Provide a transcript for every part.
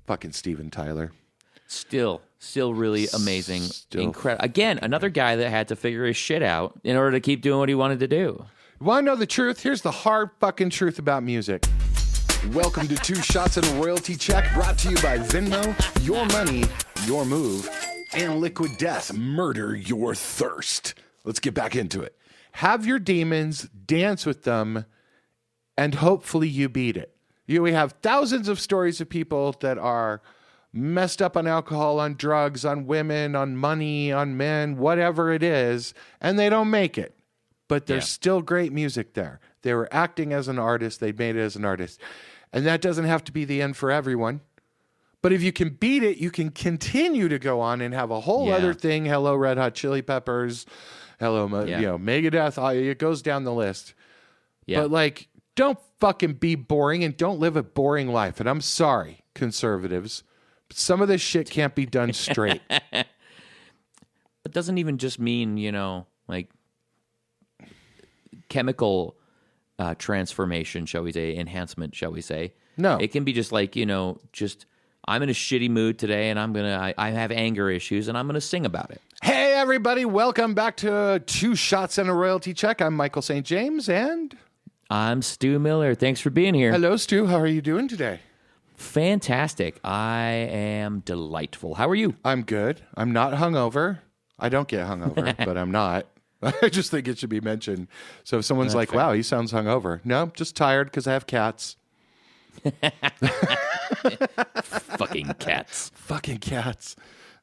Fucking Steven Tyler. Still really amazing. Incredible. Again, another guy that had to figure his shit out in order to keep doing what he wanted to do. You want to know the truth? Here's the hard fucking truth about music. Welcome to 2 Shots and a Royalty Check, brought to you by Venmo, Your Money, Your Move, and Liquid Death, Murder Your Thirst. Let's get back into it. Have your demons, dance with them, and hopefully you beat it. We have thousands of stories of people that are messed up on alcohol, on drugs, on women, on money, on men, whatever it is, and they don't make it. But there's still great music there. They were acting as an artist. They made it as an artist. And that doesn't have to be the end for everyone. But if you can beat it, you can continue to go on and have a whole other thing. Hello, Red Hot Chili Peppers. Hello, Megadeth. It goes down the list. Yeah. But like, don't fucking be boring and don't live a boring life. And I'm sorry, conservatives, but some of this shit can't be done straight. It doesn't even just mean, like chemical transformation, shall we say, enhancement, shall we say. No. It can be just like, just I'm in a shitty mood today and I have anger issues and I'm going to sing about it. Hey, everybody. Welcome back to 2 Shots and a Royalty Check. I'm Michael St. James and... I'm Stu Miller. Thanks for being here. Hello, Stu. How are you doing today? Fantastic. I am delightful. How are you? I'm good. I'm not hungover. I don't get hungover, but I'm not. I just think it should be mentioned. So if someone's like, wow, he sounds hungover. No, just tired because I have cats. Fucking cats. Fucking cats.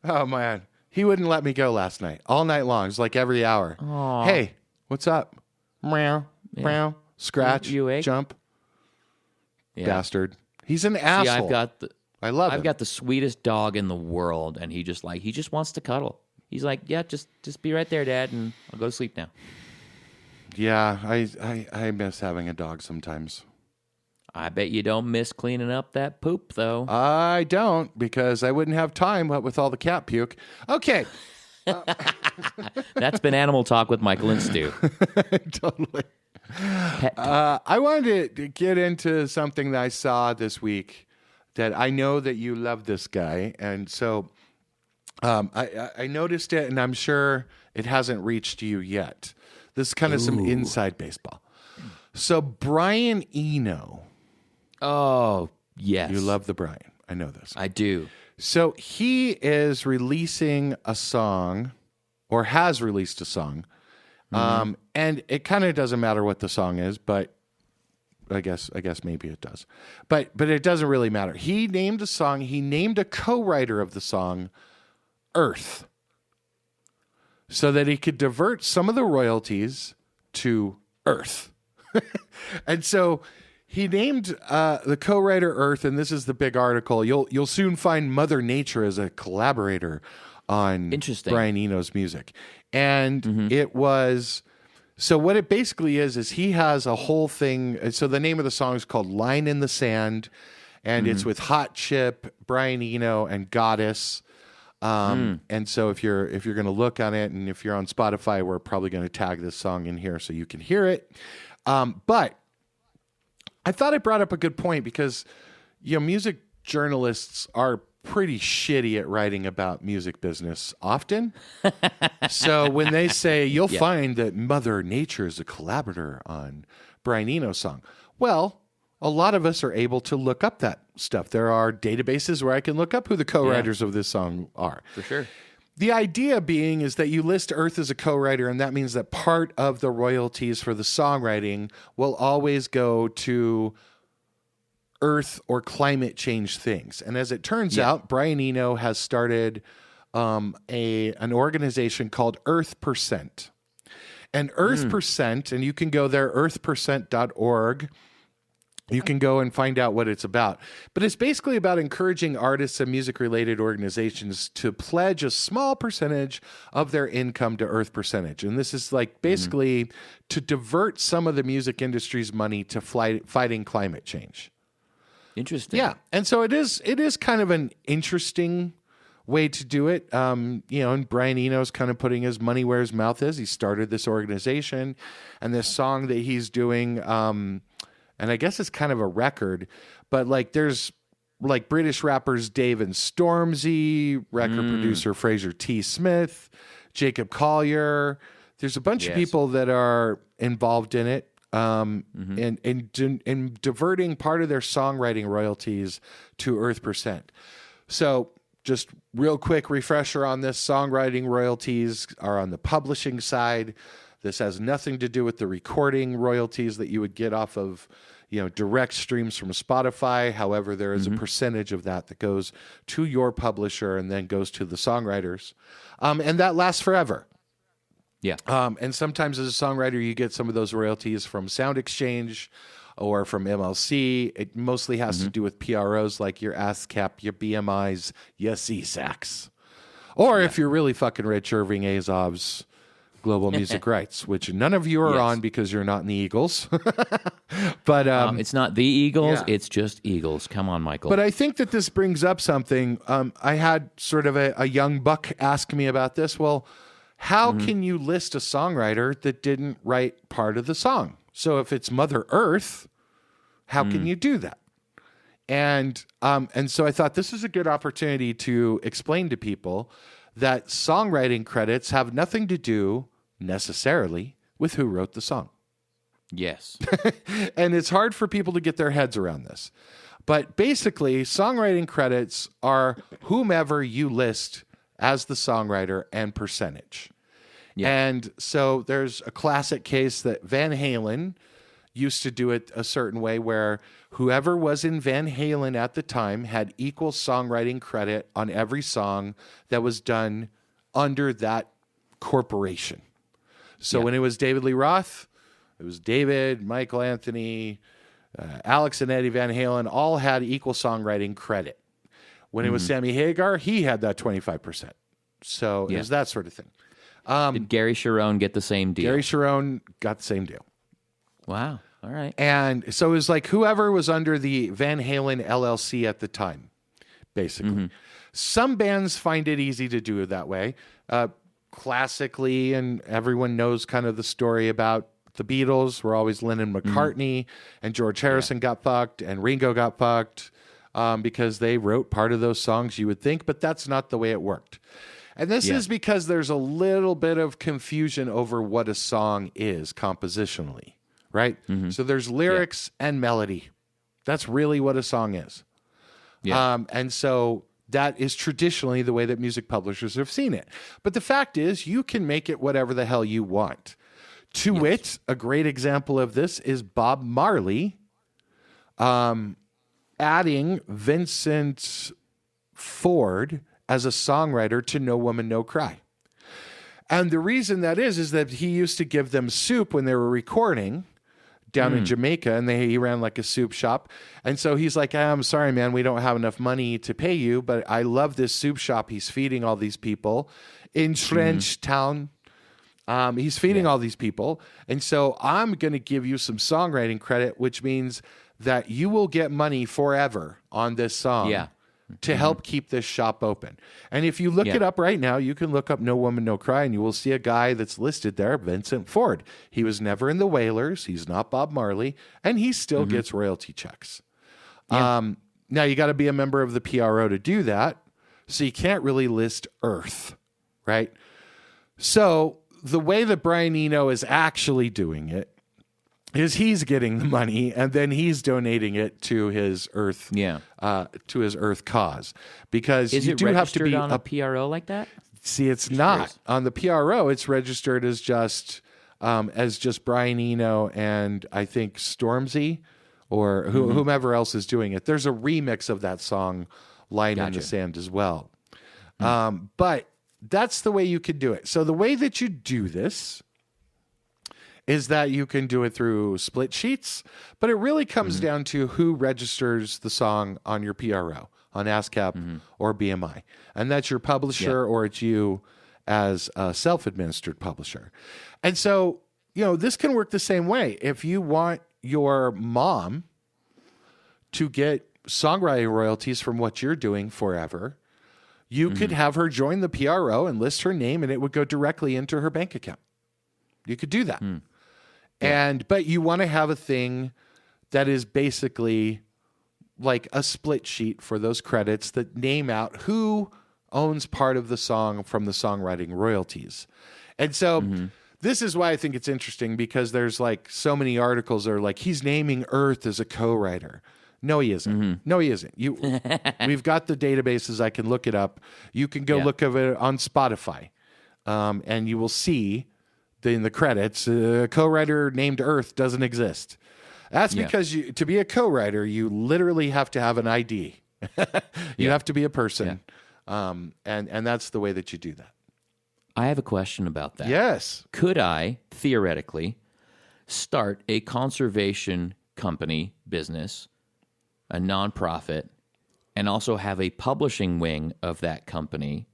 Oh, man. He wouldn't let me go last night. All night long. It was like every hour. Aww. Hey, what's up? Meow, meow, scratch, you jump. Yeah. Bastard. He's an asshole. I love him. I've got the sweetest dog in the world, and he just wants to cuddle. He's like, yeah, just be right there, Dad, and I'll go to sleep now. Yeah, I miss having a dog sometimes. I bet you don't miss cleaning up that poop, though. I don't, because I wouldn't have time, what with all the cat puke. Okay. That's been Animal Talk with Michael and Stu. Totally. I wanted to get into something that I saw this week that I know that you love this guy. And so I noticed it, and I'm sure it hasn't reached you yet. This is kind of some inside baseball. So Brian Eno. Oh, yes. You love the Brian. I know this. I do. So he is releasing a song, or has released a song. And it kind of doesn't matter what the song is, but I guess maybe it does. But it doesn't really matter. He named a song. He named a co-writer of the song Earth, so that he could divert some of the royalties to Earth. And so he named the co-writer Earth, and this is the big article. You'll soon find Mother Nature as a collaborator on Brian Eno's music. And it was... So what it basically is he has a whole thing. So the name of the song is called Line in the Sand, and it's with Hot Chip, Brian Eno, and Goddess. And so if you're going to look on it, and if you're on Spotify, we're probably going to tag this song in here so you can hear it. But I thought it brought up a good point, because music journalists are pretty shitty at writing about music business often. So when they say you'll find that Mother Nature is a collaborator on Brian Eno's song, well, a lot of us are able to look up that stuff. There are databases where I can look up who the co-writers of this song are. For sure. The idea being is that you list Earth as a co-writer, and that means that part of the royalties for the songwriting will always go to Earth or climate change things. And as it turns out, Brian Eno has started an organization called Earth%. And Earth%, and you can go there, earthpercent.org. You can go and find out what it's about. But it's basically about encouraging artists and music-related organizations to pledge a small percentage of their income to Earth%. And this is like basically to divert some of the music industry's money to fighting climate change. Interesting. Yeah. And so it is kind of an interesting way to do it. And Brian Eno's kind of putting his money where his mouth is. He started this organization, and this song that he's doing, and I guess it's kind of a record, but like there's like British rappers Dave and Stormzy, record producer Fraser T. Smith, Jacob Collier. There's a bunch of people that are involved in it, in diverting part of their songwriting royalties to Earth Percent. So just real quick refresher on this: songwriting royalties are on the publishing side. This has nothing to do with the recording royalties that you would get off of, direct streams from Spotify. However, there is a percentage of that goes to your publisher and then goes to the songwriters. And that lasts forever. Yeah. And sometimes as a songwriter, you get some of those royalties from Sound Exchange or from MLC. It mostly has to do with PROs like your ASCAP, your BMIs, your CSACs. Or if you're really fucking rich, Irving Azov's Global Music Rights, which none of you are on because you're not in the Eagles. But it's not the Eagles, it's just Eagles. Come on, Michael. But I think that this brings up something. I had sort of a young buck ask me about this. Well, how can you list a songwriter that didn't write part of the song? So if it's Mother Earth, how can you do that? And so I thought this is a good opportunity to explain to people that songwriting credits have nothing to do necessarily with who wrote the song. Yes. And it's hard for people to get their heads around this. But basically, songwriting credits are whomever you list as the songwriter and percentage. Yeah. And so there's a classic case that Van Halen used to do it a certain way where whoever was in Van Halen at the time had equal songwriting credit on every song that was done under that corporation. So when it was David Lee Roth, it was David, Michael Anthony, Alex and Eddie Van Halen all had equal songwriting credit. When it was Sammy Hagar, he had that 25%. So it was that sort of thing. Did Gary Sharon get the same deal? Gary Sharon got the same deal. Wow. All right. And so it was like whoever was under the Van Halen LLC at the time, basically. Some bands find it easy to do it that way. Classically, and everyone knows kind of the story about the Beatles were always Lennon McCartney, and George Harrison got fucked, and Ringo got fucked because they wrote part of those songs, you would think, but that's not the way it worked. And this is because there's a little bit of confusion over what a song is compositionally, right? So there's lyrics and melody. That's really what a song is. And so that is traditionally the way that music publishers have seen it. But the fact is, you can make it whatever the hell you want. To wit, a great example of this is Bob Marley adding Vincent Ford as a songwriter to No Woman, No Cry. And the reason that is that he used to give them soup when they were recording down in Jamaica, and he ran like a soup shop. And so he's like, I'm sorry, man, we don't have enough money to pay you, but I love this soup shop. He's feeding all these people in Trench Town. He's feeding all these people. And so I'm going to give you some songwriting credit, which means that you will get money forever on this song to help keep this shop open. And if you look it up right now, you can look up No Woman, No Cry, and you will see a guy that's listed there, Vincent Ford. He was never in the Wailers. He's not Bob Marley, and he still gets royalty checks. Now, you got to be a member of the PRO to do that, so you can't really list Earth, right? So the way that Brian Eno is actually doing it is he's getting the money and then he's donating it to his Earth, to his Earth cause, because you do have to be on a PRO like that. See, it's not on the PRO. It's registered as just Brian Eno and I think Stormzy or whomever else is doing it. There's a remix of that song, "Line in the Sand" as well. But that's the way you could do it. So the way that you do this is that you can do it through split sheets, but it really comes down to who registers the song on your PRO, on ASCAP or BMI. And that's your publisher or it's you as a self-administered publisher. And so, this can work the same way. If you want your mom to get songwriting royalties from what you're doing forever, you could have her join the PRO and list her name, and it would go directly into her bank account. You could do that. But you want to have a thing that is basically like a split sheet for those credits that name out who owns part of the song from the songwriting royalties. And so this is why I think it's interesting, because there's like so many articles that are like, he's naming Earth as a co-writer. No, he isn't. No, he isn't. We've got the databases. I can look it up. You can go look at it on Spotify, and you will see in the credits, a co-writer named Earth doesn't exist. That's because to be a co-writer, you literally have to have an ID. You have to be a person. And that's the way that you do that. I have a question about that. Yes. Could I, theoretically, start a conservation company business, a nonprofit, and also have a publishing wing of that company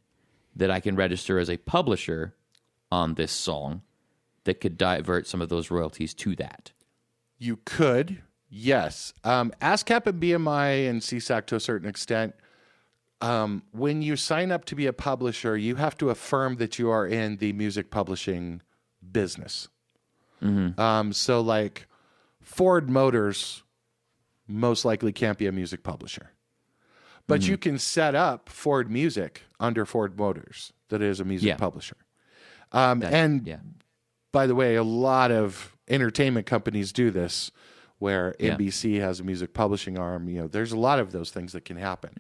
that I can register as a publisher on this song that could divert some of those royalties to that? You could, yes. ASCAP and BMI and CSAC to a certain extent, when you sign up to be a publisher, you have to affirm that you are in the music publishing business. So like Ford Motors most likely can't be a music publisher. But you can set up Ford Music under Ford Motors that is a music publisher. By the way, a lot of entertainment companies do this, where NBC has a music publishing arm. You know, there's a lot of those things that can happen.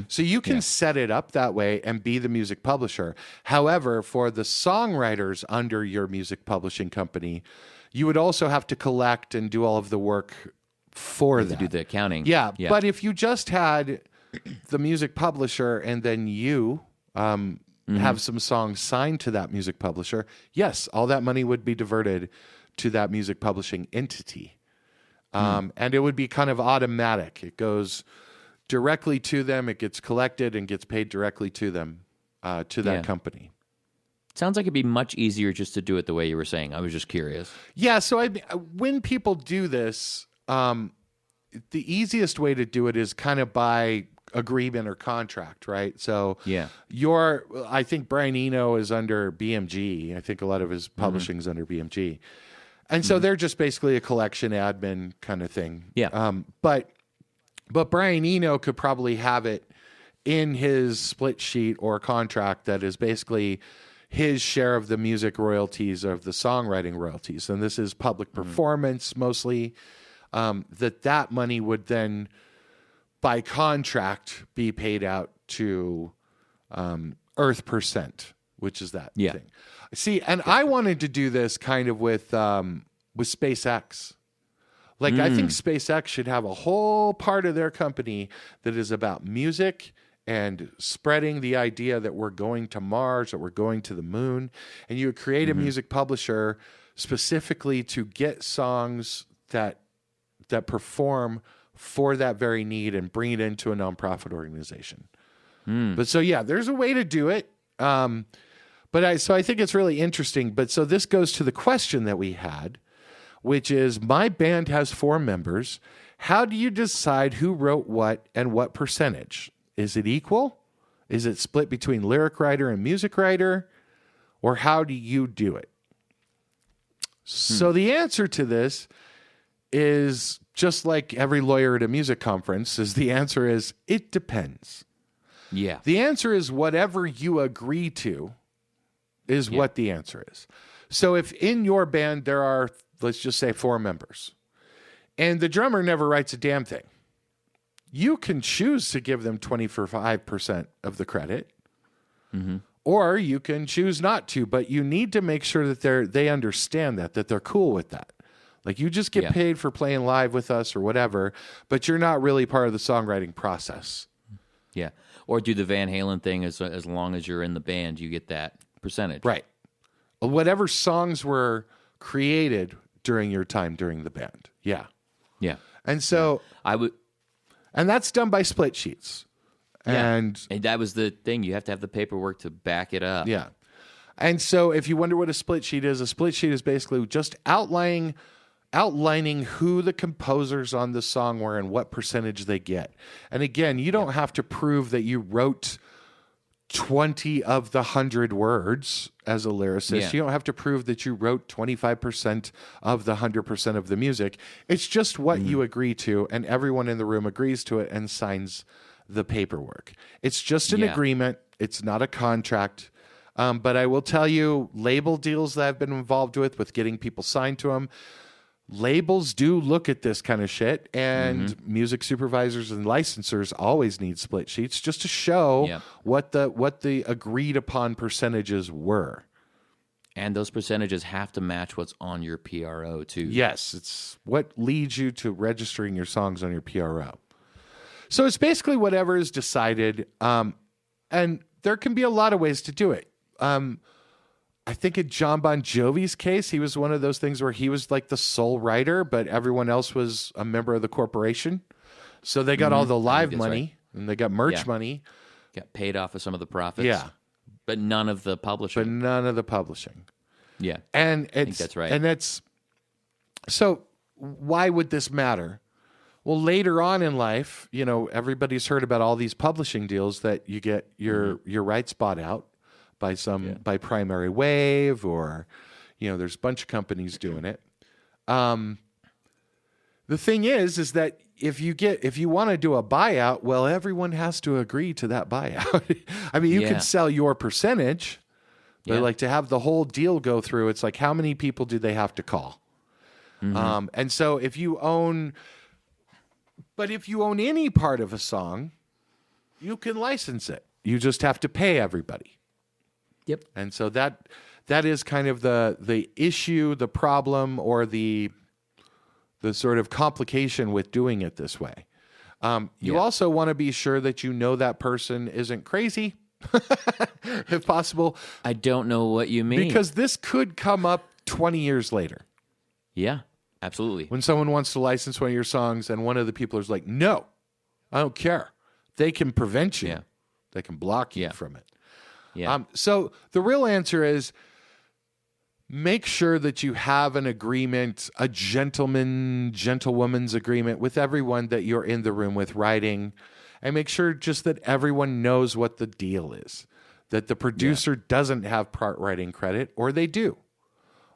So you can set it up that way and be the music publisher. However, for the songwriters under your music publishing company, you would also have to collect and do all of the work for that. To do the accounting. Yeah, but if you just had the music publisher and then you have some songs signed to that music publisher, yes, all that money would be diverted to that music publishing entity. And it would be kind of automatic. It goes directly to them. It gets collected and gets paid directly to them, to that company. Sounds like it'd be much easier just to do it the way you were saying. I was just curious. Yeah, so when people do this, the easiest way to do it is kind of by agreement or contract, right? So I think Brian Eno is under BMG. I think a lot of his publishing is under BMG. And so they're just basically a collection admin kind of thing. Yeah. But Brian Eno could probably have it in his split sheet or contract that is basically his share of the music royalties, of the songwriting royalties. And this is public performance mostly, that money would then, by contract, be paid out to Earth Percent, which is that thing. See, and I wanted to do this kind of with SpaceX. Like, I think SpaceX should have a whole part of their company that is about music and spreading the idea that we're going to Mars, that we're going to the moon. And you would create a music publisher specifically to get songs that perform for that very need and bring it into a nonprofit organization. But so, yeah, there's a way to do it. But I think it's really interesting. But so this goes to the question that we had, which is, my band has 4 members. How do you decide who wrote what and what percentage? Is it equal? Is it split between lyric writer and music writer? Or how do you do it? So the answer to this is just like every lawyer at a music conference, the answer is, it depends. Yeah. The answer is whatever you agree to is what the answer is. So if in your band there are, let's just say, 4 members, and the drummer never writes a damn thing, you can choose to give them 25% of the credit, or you can choose not to, but you need to make sure that they understand that they're cool with that. Like, you just get paid for playing live with us or whatever, but you're not really part of the songwriting process. Yeah. Or do the Van Halen thing, as long as you're in the band, you get that percentage. Right. Whatever songs were created during your time during the band. Yeah. Yeah. And so and that's done by split sheets. And that was the thing. You have to have the paperwork to back it up. Yeah. And so if you wonder what a split sheet is basically just outlining who the composers on the song were and what percentage they get. And again, you don't have to prove that you wrote 20 of the 100 words as a lyricist. Yeah. You don't have to prove that you wrote 25% of the 100% of the music. It's just what you agree to, and everyone in the room agrees to it and signs the paperwork. It's just an agreement. It's not a contract. But I will tell you, label deals that I've been involved with getting people signed to them, labels do look at this kind of shit, and music supervisors and licensors always need split sheets just to show what the agreed upon percentages were. And those percentages have to match what's on your PRO too. Yes, it's what leads you to registering your songs on your PRO. So it's basically whatever is decided, and there can be a lot of ways to do it. I think in John Bon Jovi's case, he was one of those things where he was like the sole writer, but everyone else was a member of the corporation. So they got all the live money, and they got merch money. Got paid off of some of the profits. Yeah. But none of the publishing. Yeah. I think that's right. And that's so why would this matter? Well, later on in life, everybody's heard about all these publishing deals that you get your rights bought out by by Primary Wave, or there's a bunch of companies doing it. The thing is that if you want to do a buyout, well, everyone has to agree to that buyout. I mean, you can sell your percentage, but to have the whole deal go through, it's like, how many people do they have to call? And so if you own any part of a song, you can license it. You just have to pay everybody. Yep. And so that is kind of the issue, the problem, or the sort of complication with doing it this way. You also want to be sure that that person isn't crazy, if possible. I don't know what you mean. Because this could come up 20 years later. Yeah, absolutely. When someone wants to license one of your songs and one of the people is like, no, I don't care. They can prevent you. Yeah. They can block you from it. Yeah. So the real answer is make sure that you have an agreement, a gentlewoman's agreement with everyone that you're in the room with writing, and make sure just that everyone knows what the deal is, that the producer doesn't have part writing credit, or they do.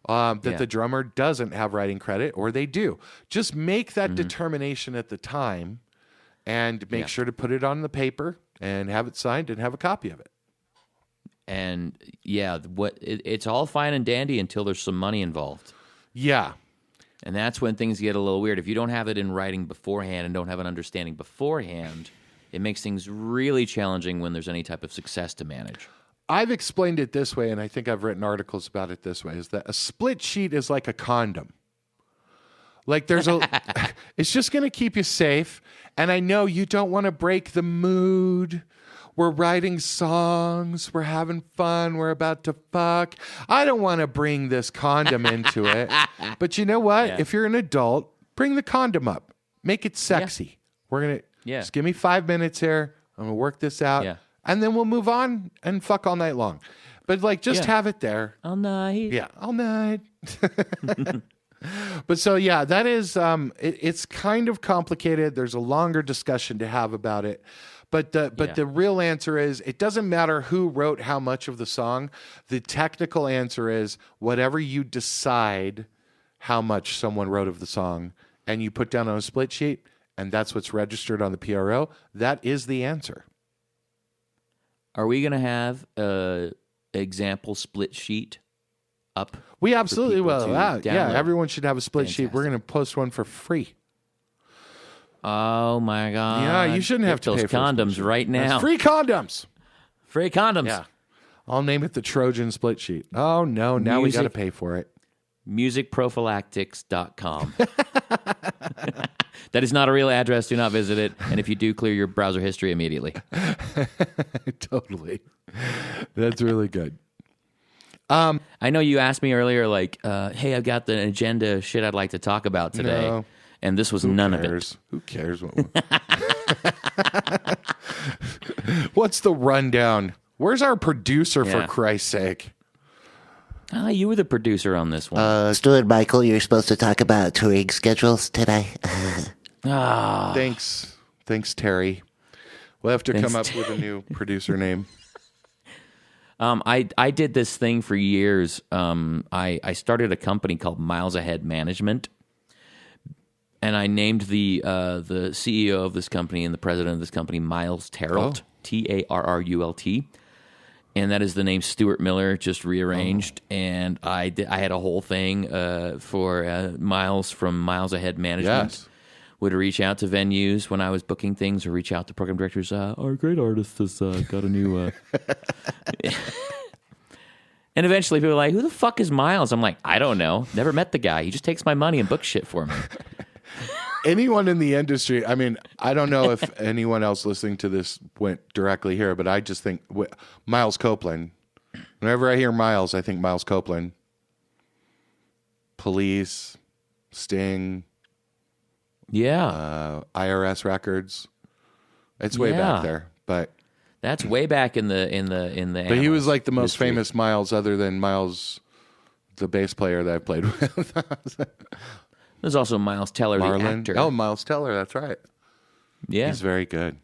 That the drummer doesn't have writing credit, or they do. Just make that determination at the time, and make sure to put it on the paper and have it signed and have a copy of it. And it's all fine and dandy until there's some money involved. Yeah. And that's when things get a little weird. If you don't have it in writing beforehand and don't have an understanding beforehand, it makes things really challenging when there's any type of success to manage. I've explained it this way, and I think I've written articles about it this way, is that a split sheet is like a condom. Like it's just going to keep you safe. And I know you don't want to break the mood. We're writing songs. We're having fun. We're about to fuck. I don't want to bring this condom into it. But you know what? Yeah. If you're an adult, bring the condom up. Make it sexy. Yeah. We're going to just give me 5 minutes here. I'm going to work this out. Yeah. And then we'll move on and fuck all night long. But just have it there. All night. Yeah, all night. But so, that is, it's kind of complicated. There's a longer discussion to have about it. But the real answer is, it doesn't matter who wrote how much of the song. The technical answer is, whatever you decide how much someone wrote of the song and you put down on a split sheet, and that's what's registered on the PRO, that is the answer. Are we going to have an example split sheet up? We absolutely will. Yeah, everyone should have a split sheet. We're going to post one for free. Oh my God! Yeah, you shouldn't have to those pay for condoms right now. That's free condoms. Free condoms. Yeah, I'll name it the Trojan split sheet. Oh no! Now we got to pay for it. Musicprophylactics.com. That is not a real address. Do not visit it. And if you do, clear your browser history immediately. Totally. That's really good. I know you asked me earlier, hey, I've got the agenda shit I'd like to talk about today. No. And this was none of it. Who cares? What's the rundown? Where's our producer, for Christ's sake? You were the producer on this one. Stu and Michael, you're supposed to talk about touring schedules today. Thanks, Terry. We'll have to come up with a new producer name. I did this thing for years. I started a company called Miles Ahead Management, and I named the CEO of this company and the president of this company Miles Tarrult, Tarrult, and that is the name Stuart Miller, just rearranged. And I had a whole thing for Miles from Miles Ahead Management. Yes. Would reach out to venues when I was booking things, or reach out to program directors. Our great artist has got a new. And eventually, people are like, "Who the fuck is Miles?" I'm like, "I don't know. Never met the guy. He just takes my money and books shit for me." Anyone in the industry, I mean, I don't know if anyone else listening to this went directly here, but I just think Miles Copeland. Whenever I hear Miles, I think Miles Copeland. Police, Sting. Yeah, IRS records. It's way back there, but that's way back in the. But he was like the most famous Miles, other than Miles, the bass player that I played with. There's also Miles Teller, the actor. Oh, Miles Teller, that's right. Yeah, he's very good.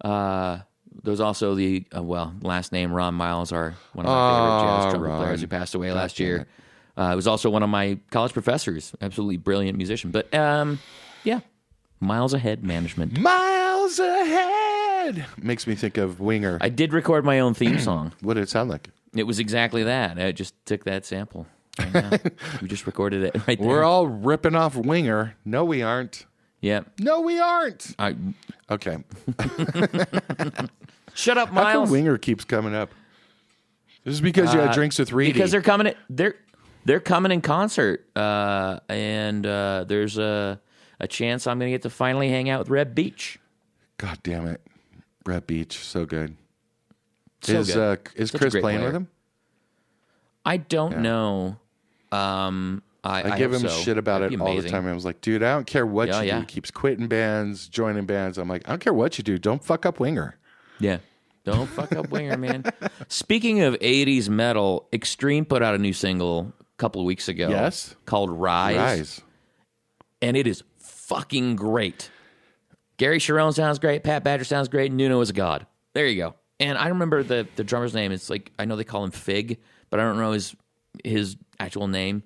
There's also the last name Ron Miles, one of my favorite jazz trumpet players who passed away last year. It was also one of my college professors. Absolutely brilliant musician. But, Miles Ahead Management. Miles Ahead! Makes me think of Winger. I did record my own theme song. What did it sound like? It was exactly that. I just took that sample. We just recorded it right there. We're all ripping off Winger. No, we aren't. Yeah. No, we aren't. Okay. Shut up, How Miles. come Winger keeps coming up? This is because you had drinks with Reedy. Because they're coming in concert, and there's a chance I'm going to get to finally hang out with Reb Beach. God damn it, Reb Beach, so good. So is good. Is Such a Chris great playing player. with him? I don't know. I give hope him so. shit about That'd it be all the amazing. time. I was like, dude, I don't care what you do. He keeps quitting bands, joining bands. I'm like, I don't care what you do. Don't fuck up Winger. Yeah. Don't fuck up Winger, man. Speaking of 80s metal, Extreme put out a new single a couple of weeks ago. Yes. Called Rise. And it is fucking great. Gary Sharon sounds great. Pat Badger sounds great. Nuno is a god. There you go. And I remember the drummer's name. It's like, I know they call him Fig, but I don't know his actual name.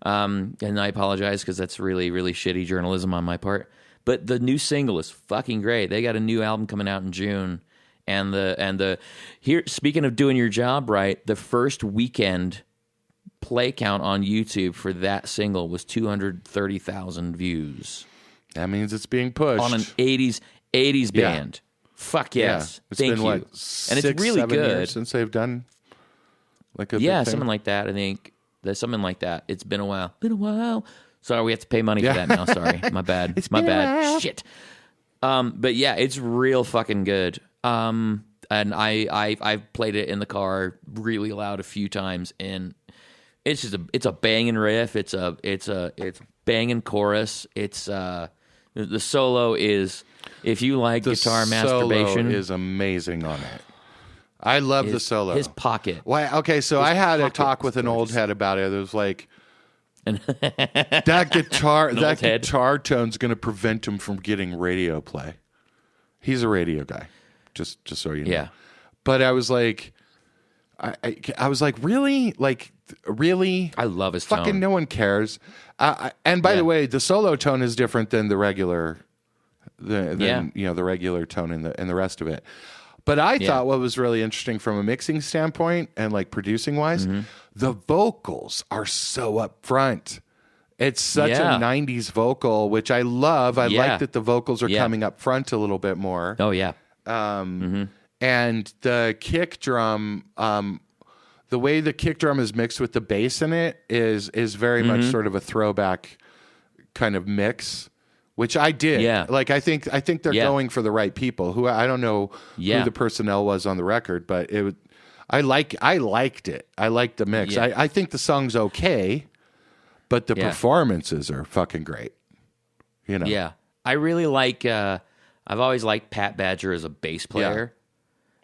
And I apologize because that's really, really shitty journalism on my part. But the new single is fucking great. They got a new album coming out in June. And here, speaking of doing your job right, the first weekend play count on YouTube for that single was 230,000 views. That means it's being pushed On an 80s band. Fuck yes. It's Thank been, you. what, And it's 6, really 7 good. years since they've done like a big thing? Something like that. I think there's something like that. It's been a while. Sorry, we have to pay money for that now. Sorry, my bad. It's my bad. Shit. But yeah, it's real fucking good. And I've played it in the car really loud a few times, and it's just it's a banging riff. It's banging chorus. It's the solo is, if you like guitar masturbation, solo is amazing on it. I love the solo. His pocket. Why? Okay, so I had a talk with an old head about it. It was like that guitar tone's going to prevent him from getting radio play. He's a radio guy, just so you know. Yeah. But I was like, I was like, really? Like, really? I love his fucking tone. no one cares. And by the way, the solo tone is different than the regular, the regular tone and the rest of it. But I thought what was really interesting from a mixing standpoint and like producing wise, the vocals are so up front. It's such a 90s vocal, which I love. I like that the vocals are coming up front a little bit more. Oh, yeah. And the kick drum, the way the kick drum is mixed with the bass in it is very much sort of a throwback kind of mix, which I did. Yeah. Like I think they're going for the right people. Who I don't know who the personnel was on the record, but I liked it. I liked the mix. Yeah. I think the song's okay, but the performances are fucking great. You know. Yeah. I really like I've always liked Pat Badger as a bass player.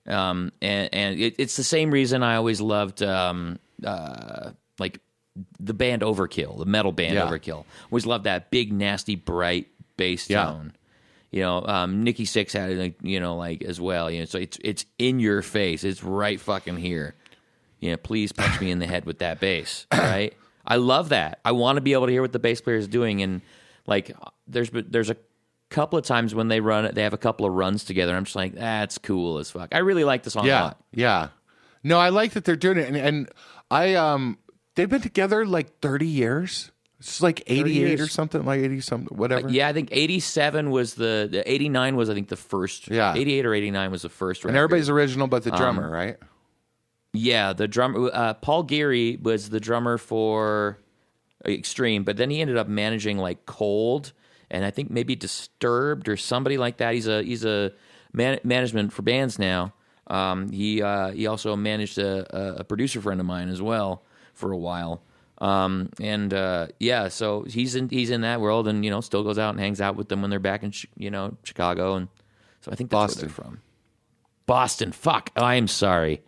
And it's the same reason I always loved like the band Overkill, the metal band Overkill. Always loved that big, nasty, bright bass tone. Nikki Sixx had it, like as well. So it's in your face. It's right fucking here. Please punch me in the head with that bass, right? I love that. I want to be able to hear what the bass player is doing, and like there's a couple of times when they have a couple of runs together. I'm just like, that's cool as fuck. I really like the song a lot. Yeah. No, I like that they're doing it, and I they've been together like 30 years. It's like 88 or something, like 80 something, whatever. Yeah, I think 87 was the 89 was I think the first. Yeah, 88 or 89 was the first record. And everybody's original, but the drummer, right? Yeah, the drummer Paul Geary was the drummer for Extreme, but then he ended up managing like Cold, and I think maybe Disturbed or somebody like that. He's a management for bands now. He also managed a producer friend of mine as well for a while. So he's in that world, and still goes out and hangs out with them when they're back in Chicago, and so I think that's Boston. where they're from. Boston. Fuck. I'm sorry.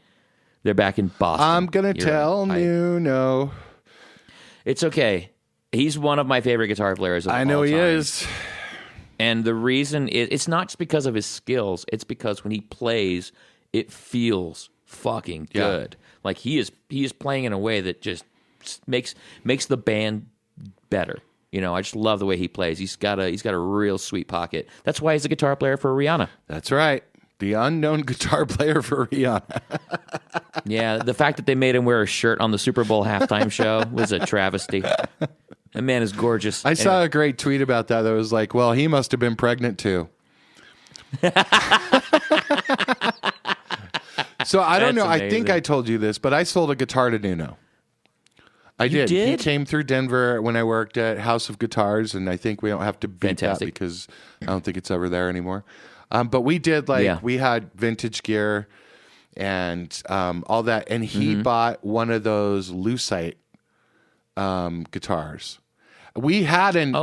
They're back in Boston. I'm gonna tell Nuno. It's okay. He's one of my favorite guitar players of all time. I know he is. And the reason it's not just because of his skills. It's because when he plays, it feels fucking good. Like he is playing in a way that just makes the band better. I just love the way he plays. He's got a real sweet pocket. That's why he's a guitar player for Rihanna. That's right. The unknown guitar player for Rihanna. Yeah, the fact that they made him wear a shirt on the Super Bowl halftime show was a travesty. That man is gorgeous. I saw a great tweet about that was like, well, he must have been pregnant too. So I don't know. Amazing. I think I told you this, but I sold a guitar to Nuno. I did. He came through Denver when I worked at House of Guitars, and I think we don't have to beat that because I don't think it's ever there anymore. But we did we had vintage gear and all that, and he bought one of those Lucite guitars. We had an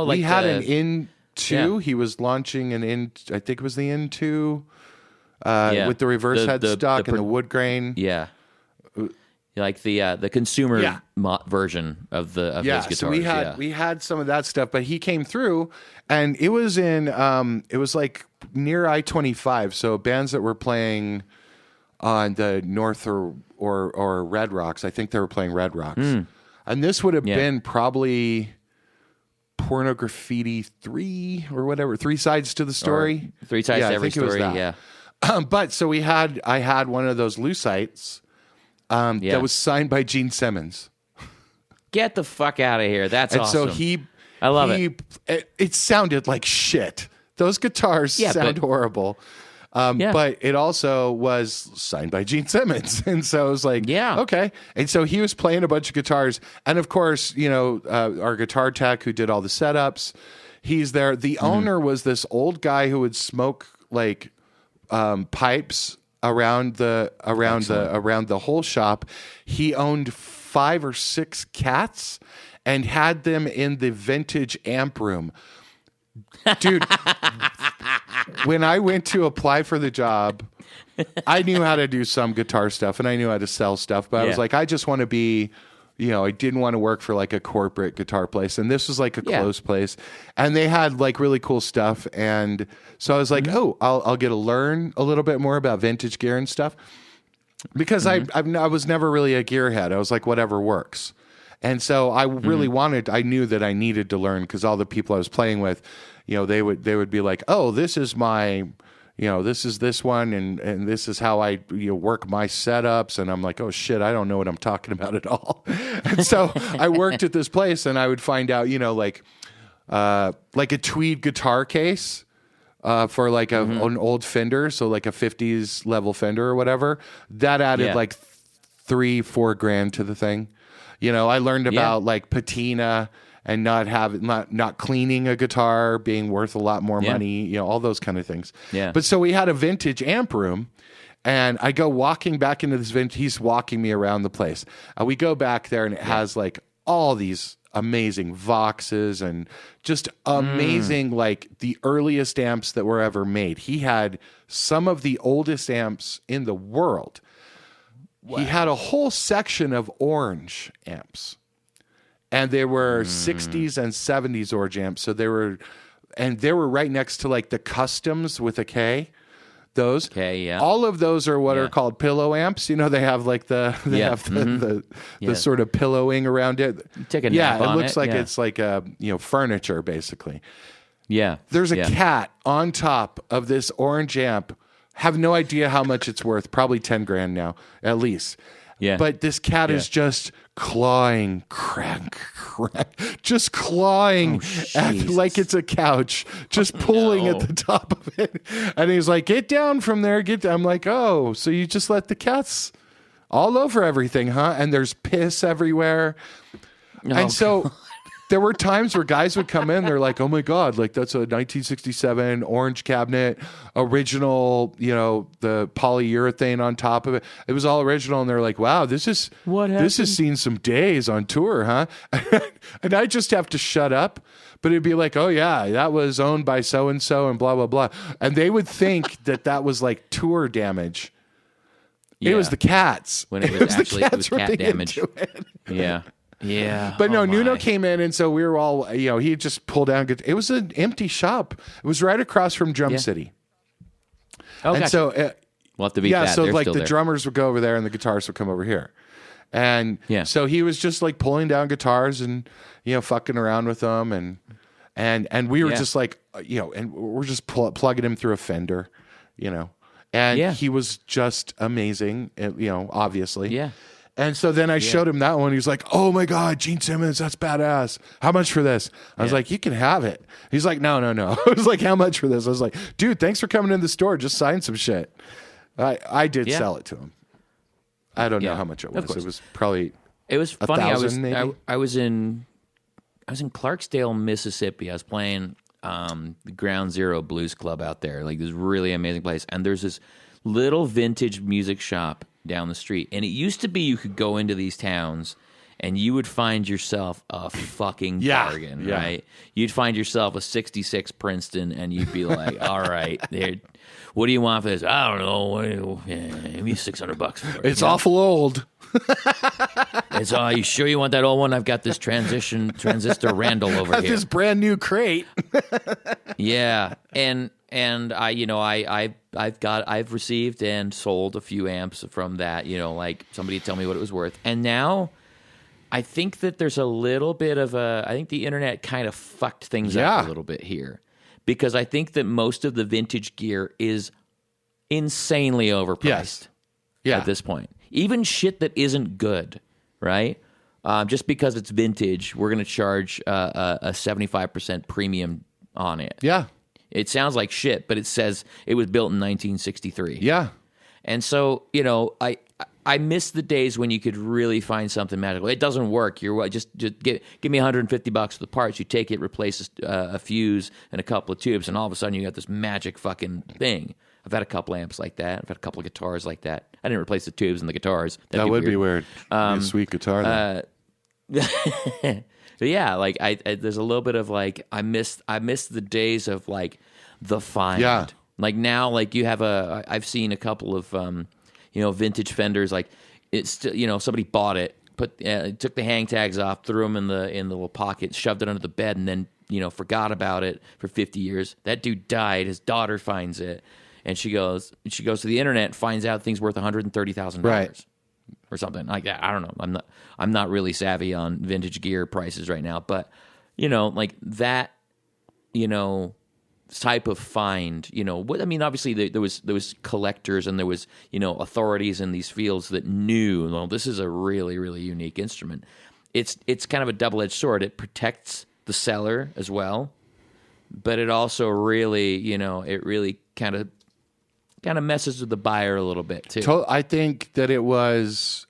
In 2. He was launching an In. I think it was the In 2 with the reverse headstock and the wood grain. Yeah. Like the consumer version of his guitars. So we had some of that stuff, but he came through, and it was in it was like near I-25. So bands that were playing on the North or Red Rocks, I think they were playing Red Rocks, and this would have been probably Porno Graffiti 3 or whatever, 3 Sides to the Story, 3 Sides to Every Story. But so I had one of those Lucites. That was signed by Gene Simmons. Get the fuck out of here. That's awesome. So I love it. It sounded like shit. Those guitars sound horrible. But it also was signed by Gene Simmons. And so I was like, okay. And so he was playing a bunch of guitars. And of course, our guitar tech who did all the setups, he's there. The owner was this old guy who would smoke like pipes around the whole shop. He owned 5 or 6 cats and had them in the vintage amp room. Dude, when I went to apply for the job, I knew how to do some guitar stuff and I knew how to sell stuff, but I was like, I just want to be, I didn't want to work for like a corporate guitar place. And this was like a closed place. And they had like really cool stuff. And so I was like, I'll get to learn a little bit more about vintage gear and stuff. Because I was never really a gearhead. I was like, whatever works. And so I really I knew that I needed to learn because all the people I was playing with, they would be like, oh, this is my... this is this one, and this is how I work my setups. And I'm like, oh, shit, I don't know what I'm talking about at all. And so I worked at this place, and I would find out, like a tweed guitar case for like an old Fender, so like a 50s level Fender or whatever. That added like $3-4 grand to the thing. I learned about like patina and not cleaning a guitar being worth a lot more money, all those kind of things. Yeah. But so we had a vintage amp room, and I go walking back into this vintage. He's walking me around the place. We go back there, and it has like all these amazing Voxes and just amazing like the earliest amps that were ever made. He had some of the oldest amps in the world. Wow. He had a whole section of orange amps. And they were 60s and 70s Orange amps. So they were and they were right next to like the Customs with a K. Those. Okay, yeah. All of those are what are called pillow amps. You know, they have like the sort of pillowing around it. Take a nap on it looks like yeah. it's like furniture basically. Yeah. There's a cat on top of this orange amp. Have no idea how much it's worth. Probably 10 grand now, at least. Yeah. But this cat is just clawing, just clawing like it's a couch, just pulling at the top of it. And he's like, get down from there. Get down. I'm like, oh, so you just let the cats all over everything, huh? And there's piss everywhere. And so there were times where guys would come in, they're like, oh my God, like that's a 1967 orange cabinet, original, the polyurethane on top of it. It was all original. And they're like, wow, this has seen some days on tour, huh? And I just have to shut up. But it'd be like, oh yeah, that was owned by so-and-so and blah, blah, blah. And they would think that was like tour damage. Yeah. It was the cats. When it was actually it was cat damage. Yeah. Yeah. But no, Nuno came in, and so we were all, he had just pulled down. It was an empty shop. It was right across from Drum City. Oh, and gotcha. so, we'll have to beat that. So They're like still the there. drummers would go over there and the guitarists would come over here. And so he was just like pulling down guitars and, fucking around with them. And we were just like, and we're just plugging him through a Fender, and he was just amazing, obviously. Yeah. And so then I showed him that one. He was like, oh my God, Gene Simmons, that's badass. How much for this? I was like, you can have it. He's like, no. I was like, how much for this? I was like, dude, thanks for coming in the store. Just sign some shit. I did sell it to him. I don't know how much it was. It was probably It was funny. 1,000 maybe? I was in Clarksdale, Mississippi. I was playing the Ground Zero Blues Club out there, like this really amazing place. And there's this little vintage music shop down the street. And it used to be you could go into these towns and you would find yourself a fucking bargain, right? You'd find yourself a 66 Princeton and you'd be like, all right, what do you want for this? I don't know. Give me $600 for it. It's awful old. It's you sure you want that old one? I've got this transistor Randall over here. This brand new crate. Yeah. And I've received and sold a few amps from that, like somebody tell me what it was worth. And now I think that there's a little bit of I think the internet kind of fucked things up a little bit here, because I think that most of the vintage gear is insanely overpriced at this point. Even shit that isn't good, right? Just because it's vintage, we're going to charge a 75% premium on it. Yeah. It sounds like shit, but it says it was built in 1963. Yeah. And so, I miss the days when you could really find something magical. It doesn't work. You're what? Just give me $150 for the parts. You take it, replace a fuse and a couple of tubes, and all of a sudden you got this magic fucking thing. I've had a couple amps like that. I've had a couple of guitars like that. I didn't replace the tubes and the guitars. That would be weird. Be a sweet guitar, though. But yeah, like I there's a little bit of like I miss the days of like the find. Yeah. Like now, like you have I've seen a couple of vintage Fenders. Like it's somebody bought it, took the hang tags off, threw them in the little pocket, shoved it under the bed, and then forgot about it for 50 years. That dude died. His daughter finds it, and she goes to the internet and finds out things worth $130,000. Right. Or something like that. I don't know. I'm not really savvy on vintage gear prices right now, but like that, type of find. Obviously there was collectors and there was authorities in these fields that knew, well, this is a really, really unique instrument. It's kind of a double-edged sword. It protects the seller as well, but it also really, it really kind of messes with the buyer a little bit too. I think that it was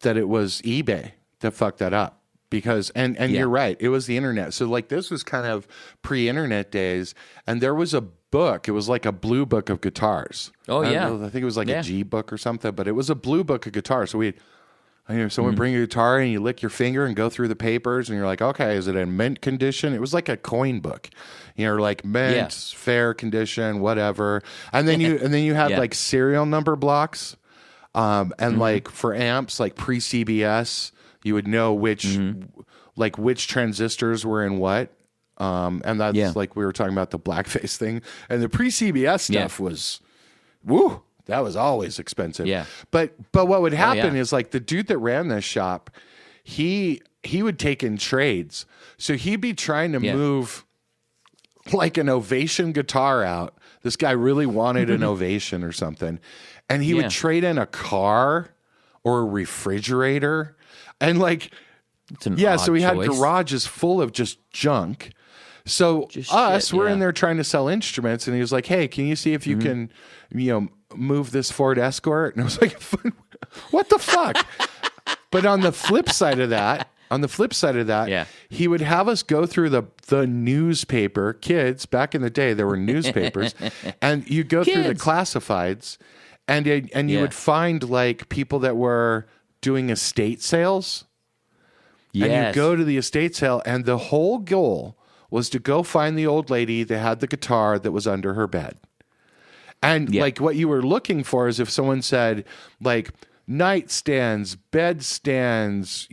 eBay that fucked that up, because and you're right, it was the internet. So like this was kind of pre-internet days, and there was a book. It was like a blue book of guitars. Oh yeah, I think it was like a G book or something, but it was a blue book of guitars. So someone bring a guitar and you lick your finger and go through the papers and you're like, okay, is it in mint condition? It was like a coin book, like mint, fair condition, whatever. And then you had like serial number blocks, and like for amps, like pre-CBS, you would know which transistors were in what. And that's like we were talking about the blackface thing. And the pre-CBS stuff was, woo, that was always expensive. Yeah. But what would happen is like the dude that ran this shop, he would take in trades. So he'd be trying to move like an Ovation guitar out. This guy really wanted an Ovation or something. And he would trade in a car or a refrigerator. And like, so we had garages full of just junk. So we're in there trying to sell instruments. And he was like, hey, can you see if you can, move this Ford Escort? And I was like, what the fuck? But on the flip side of that, he would have us go through the newspaper. Kids, back in the day, there were newspapers. And you go through the classifieds, and you would find like people that were doing estate sales. Yes. And you go to the estate sale, and the whole goal was to go find the old lady that had the guitar that was under her bed. And like what you were looking for is if someone said like, nightstands, bedstands,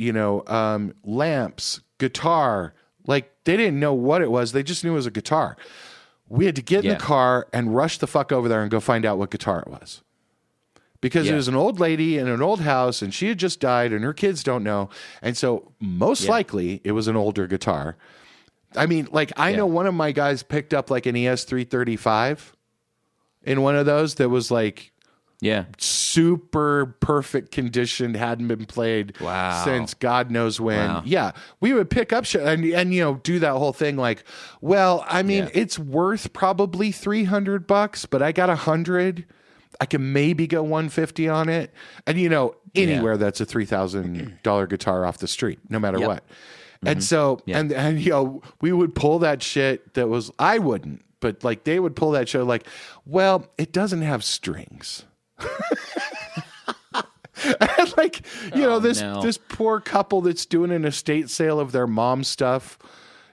lamps, guitar. Like they didn't know what it was. They just knew it was a guitar. We had to get in the car and rush the fuck over there and go find out what guitar it was. Because it was an old lady in an old house and she had just died and her kids don't know. And so most likely it was an older guitar. I mean, like I know one of my guys picked up like an ES335 in one of those that was like, super perfect condition, hadn't been played since God knows when. Wow. Yeah, we would pick up shit and do that whole thing like, well, I mean, it's worth probably $300, but I got $100. I can maybe go $150 on it, and anywhere that's a $3,000 guitar off the street, no matter what. Mm-hmm. And so, and we would pull that shit. That was I wouldn't, but like they would pull that shit like, well, it doesn't have strings. And like this poor couple that's doing an estate sale of their mom's stuff,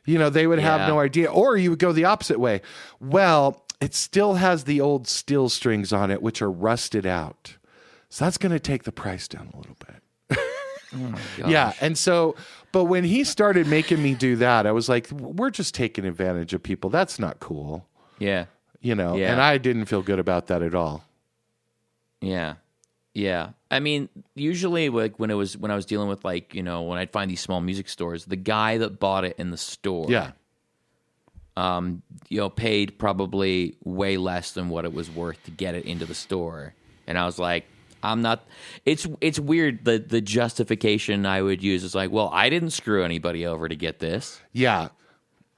they would have no idea. Or you would go the opposite way. Well, it still has the old steel strings on it, which are rusted out, so that's going to take the price down a little bit. Oh my gosh. Yeah, and so, but when he started making me do that, I was like, we're just taking advantage of people. That's not cool. Yeah, and I didn't feel good about that at all. Yeah. Yeah. I mean, usually like when I was dealing with like, when I'd find these small music stores, the guy that bought it in the store, paid probably way less than what it was worth to get it into the store. And I was like, it's weird. The justification I would use is like, well, I didn't screw anybody over to get this. Yeah.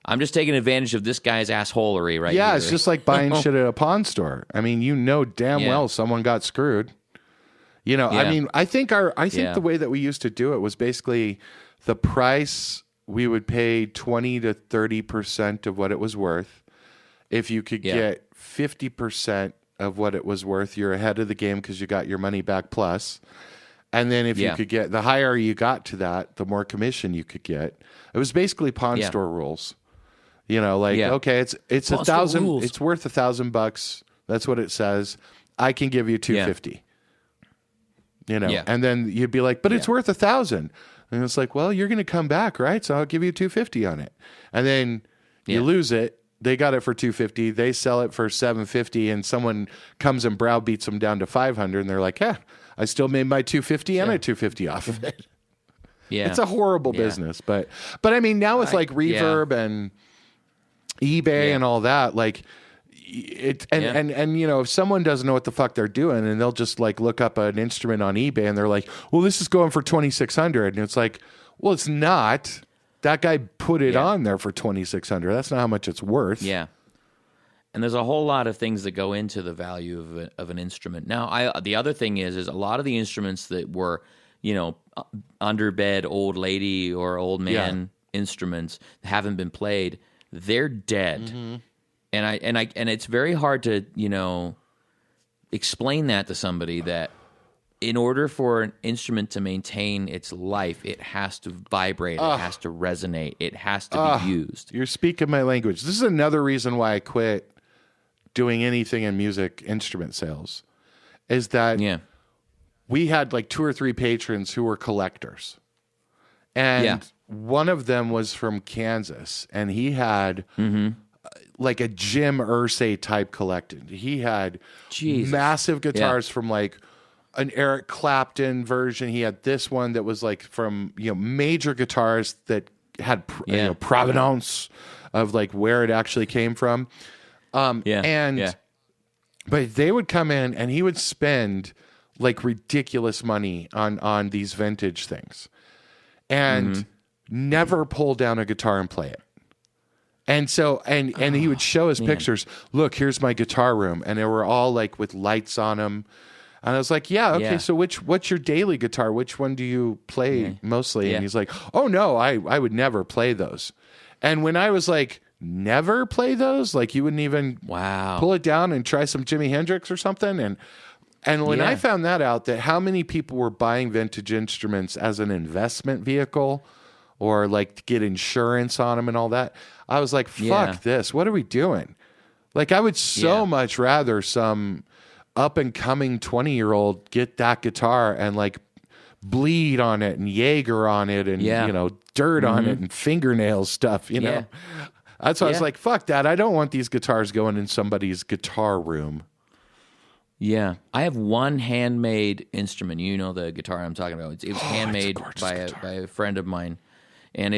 I'm just taking advantage of this guy's assholery right here. Yeah, it's just like buying shit at a pawn store. I mean, damn well someone got screwed. I mean, I think the way that we used to do it was basically the price we would pay 20 to 30% of what it was worth. If you could get 50% of what it was worth, you're ahead of the game because you got your money back plus. And then if you could get, the higher you got to that, the more commission you could get. It was basically pawn store rules. Okay, it's $1,000. It's worth $1,000. That's what it says. I can give you $250. And then you'd be like, but it's worth $1,000. And it's like, well, you're going to come back, right? So I'll give you $250 on it. And then you lose it. They got it for $250. They sell it for $750, and someone comes and browbeats them down to $500, and they're like, I still made my $250 and a $250 off of it. Yeah, it's a horrible business, but I mean, now with like Reverb and eBay and all that, like it, and if someone doesn't know what the fuck they're doing, and they'll just like look up an instrument on eBay, and they're like, well, this is going for $2,600, and it's like, well, it's not. That guy put it on there for $2,600. That's not how much it's worth. Yeah. And there's a whole lot of things that go into the value of an instrument. Now, the other thing is a lot of the instruments that were, underbed old lady or old man instruments that haven't been played, they're dead. Mm-hmm. And it's very hard to, explain that to somebody that in order for an instrument to maintain its life, it has to vibrate, it has to resonate, it has to be used. You're speaking my language. This is another reason why I quit doing anything in music instrument sales, is that we had like 2 or 3 patrons who were collectors. And one of them was from Kansas, and he had like a Jim Irsay type collection. He had massive guitars from like an Eric Clapton version. He had this one that was like from, major guitars that had provenance of like where it actually came from. But they would come in and he would spend like ridiculous money on these vintage things and never pull down a guitar and play it. And so, and he would show us pictures. Look, here's my guitar room. And they were all like with lights on them. And I was like, so what's your daily guitar? Which one do you play mostly? And he's like, oh no, I would never play those. And when I was like, never play those? Like you wouldn't even pull it down and try some Jimi Hendrix or something? And when I found that out, that how many people were buying vintage instruments as an investment vehicle or like to get insurance on them and all that, I was like, fuck this. What are we doing? Like I would so much rather some up and coming 20-year-old get that guitar and like bleed on it and Jaeger on it and, dirt on it and fingernail stuff, know? That's why I was like, fuck that. I don't want these guitars going in somebody's guitar room. Yeah. I have one handmade instrument. You know the guitar I'm talking about. It was handmade by a friend of mine. And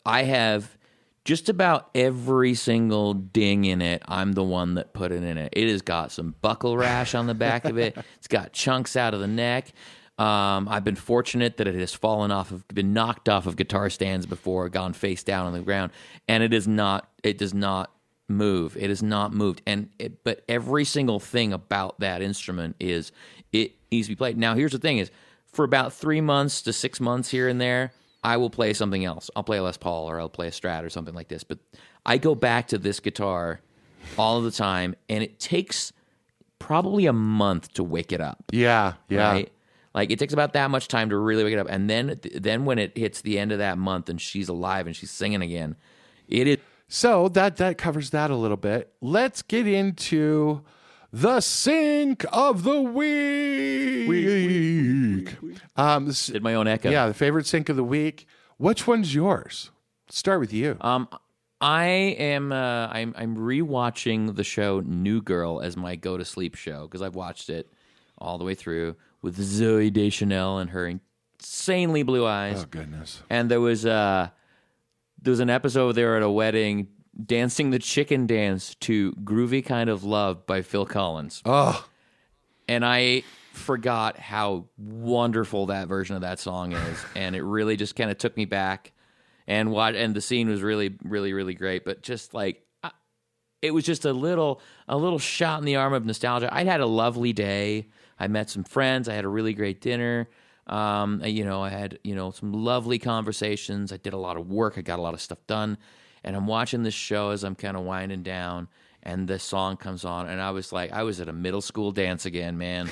I have just about every single ding in it. I'm the one that put it in it. It has got some buckle rash on the back of it. It's got chunks out of the neck. I've been fortunate that it has been knocked off of guitar stands before, gone face down on the ground, and it does not move. It has not moved. But every single thing about that instrument is it needs to be played. Now, here's the thing is, for about 3 months to 6 months here and there, I will play something else. I'll play a Les Paul or I'll play a Strat or something like this. But I go back to this guitar all of the time, and it takes probably a month to wake it up. Yeah. Right? Like it takes about that much time to really wake it up. And then when it hits the end of that month and she's alive and she's singing again, it is. So that covers that a little bit. Let's get into the sync of the week. Did my own echo. Yeah, the favorite sync of the week. Which one's yours? Let's start with you. I am. I'm rewatching the show New Girl as my go to sleep show because I've watched it all the way through with Zooey Deschanel and her insanely blue eyes. Oh goodness! And there was an episode there at a wedding dancing the chicken dance to "Groovy Kind of Love" by Phil Collins. Oh, and I forgot how wonderful that version of that song is, and it really just kind of took me back. And the scene was really, really, really great. But just like it was just a little shot in the arm of nostalgia. I'd had a lovely day. I met some friends. I had a really great dinner. I had some lovely conversations. I did a lot of work. I got a lot of stuff done. And I'm watching this show as I'm kind of winding down, and this song comes on, and I was like, I was at a middle school dance again, man.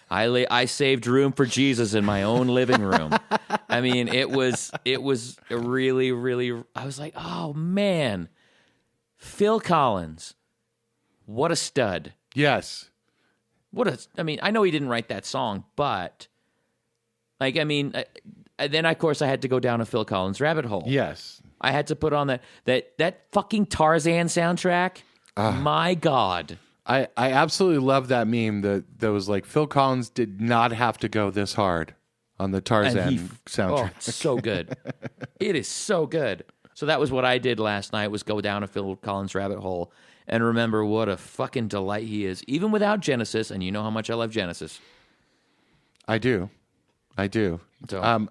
I saved room for Jesus in my own living room. I mean, it was a really, really. I was like, oh man, Phil Collins, what a stud! Yes, I mean, I know he didn't write that song, but then of course I had to go down a Phil Collins rabbit hole. Yes, I had to put on that fucking Tarzan soundtrack. My God. I absolutely love that meme that was like Phil Collins did not have to go this hard on the Tarzan soundtrack. Oh, it's so good. It is so good. So that was what I did last night, was go down a Phil Collins rabbit hole and remember what a fucking delight he is, even without Genesis, and you know how much I love Genesis. I do. So and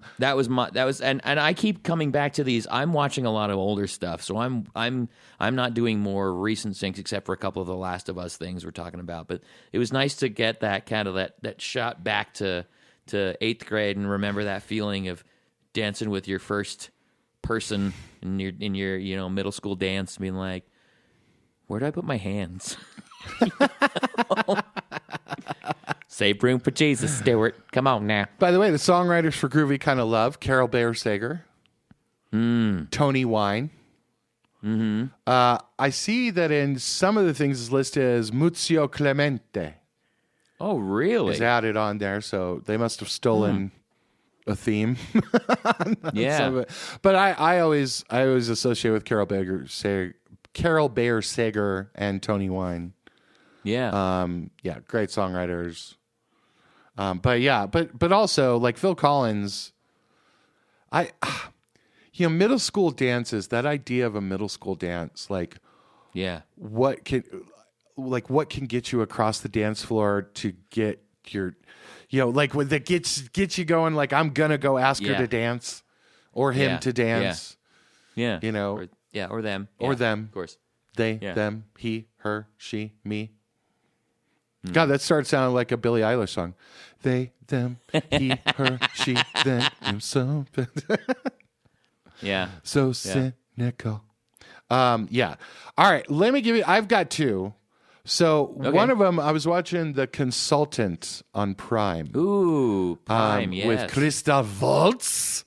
I keep coming back to these. I'm watching a lot of older stuff, so I'm not doing more recent syncs except for a couple of the Last of Us things we're talking about. But it was nice to get that kind of that shot back to 8th grade and remember that feeling of dancing with your first person in your middle school dance, being like, where do I put my hands? Save room for Jesus, Stewart. Come on now. By the way, the songwriters for Groovy Kind of Love, Carol Bayer Sager, Tony Wine. Mm-hmm. I see that in some of the things is listed as Muzio Clemente. Oh, really? Is added on there, so they must have stolen a theme. Yeah. Some of it. But I always associate with Carol Bayer Sager and Tony Wine. Yeah. Yeah, great songwriters. But also like Phil Collins, middle school dances, that idea of a middle school dance, like yeah. what can get you across the dance floor to get your, like what that gets you going, like I'm gonna go ask her to dance or him to dance. Yeah. Or them. or them. Of course. They, them, he, her, she, me. God, that starts sounding like a Billie Eilish song. They, them, he, her, she, them, so Yeah. so cynical. Yeah. All right. Let me give you. I've got two. So one of them, I was watching The Consultant on Prime. Ooh, Prime. Yes. With Christoph Waltz.